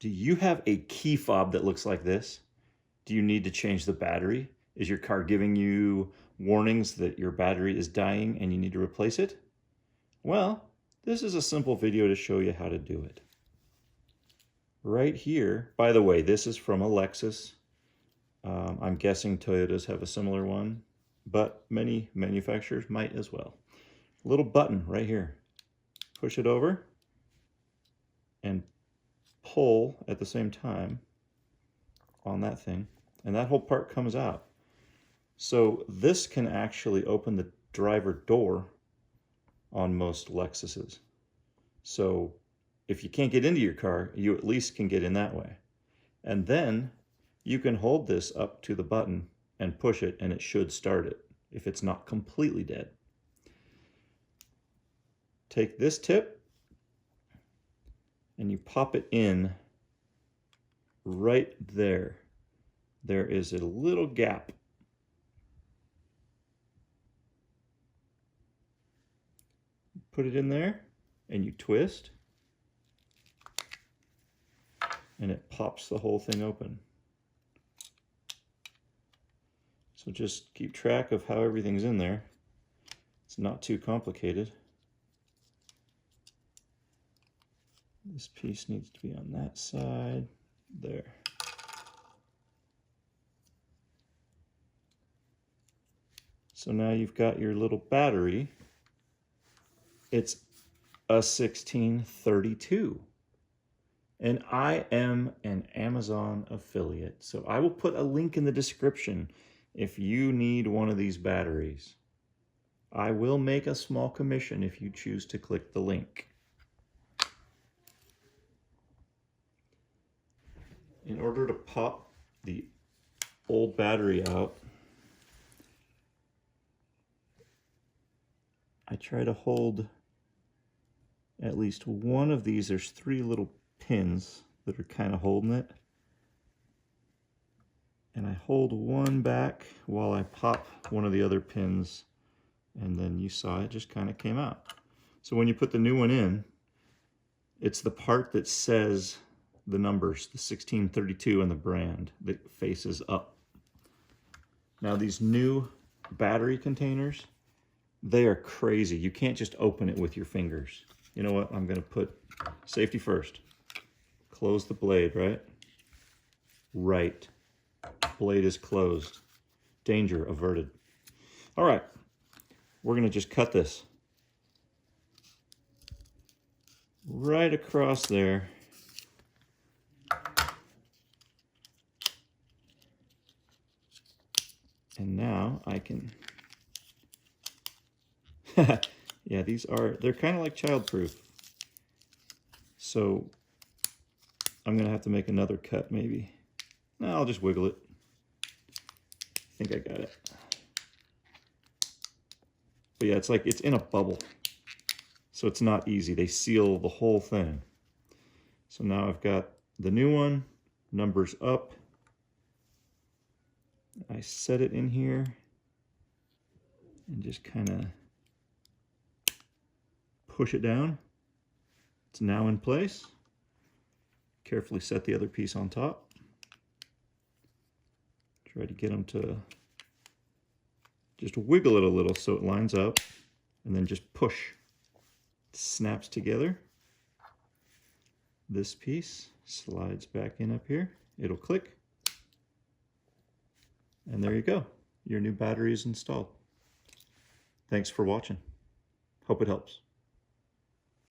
Do you have a key fob that looks like this? Do you need to change the battery? Is your car giving you warnings that your battery is dying and you need to replace it? Well, this is a simple video to show you how to do it. Right here, by the way, this is from a Lexus. I'm guessing Toyotas have a similar one, but many manufacturers might as well. Little button right here. Push it over and pull at the same time on that thing, and that whole part comes out. So this can actually open the driver door on most Lexuses. So if you can't get into your car, you at least can get in that way. And then you can hold this up to the button and push it, and it should start it if it's not completely dead. Take this tip and you pop it in right there. There is a little gap. Put it in there and you twist and it pops the whole thing open. So just keep track of how everything's in there. It's not too complicated. This piece needs to be on that side, there. So now you've got your little battery. It's a 1632. And I am an Amazon affiliate, so I will put a link in the description if you need one of these batteries. I will make a small commission if you choose to click the link. In order to pop the old battery out, I try to hold at least one of these. There's 3 little pins that are kind of holding it. And I hold one back while I pop one of the other pins, and then you saw it just kind of came out. So when you put the new one in, it's the part that says the numbers, the 1632 and the brand that faces up. Now these new battery containers, they are crazy. You can't just open it with your fingers. You know what? I'm going to put safety first. Close the blade, right? Right. Blade is closed. Danger averted. All right. We're going to just cut this right across there. And now I can, yeah, they're kind of like childproof. So I'm going to have to make another cut maybe. No, I'll just wiggle it. I think I got it. But yeah, it's in a bubble. So it's not easy. They seal the whole thing. So now I've got the new one, numbers up. I set it in here and just kind of push it down. It's now in place. Carefully set the other piece on top. Try to get them to just wiggle it a little so it lines up, and then just push. It snaps together. This piece slides back in up here. It'll click. And there you go. Your new battery is installed. Thanks for watching. Hope it helps.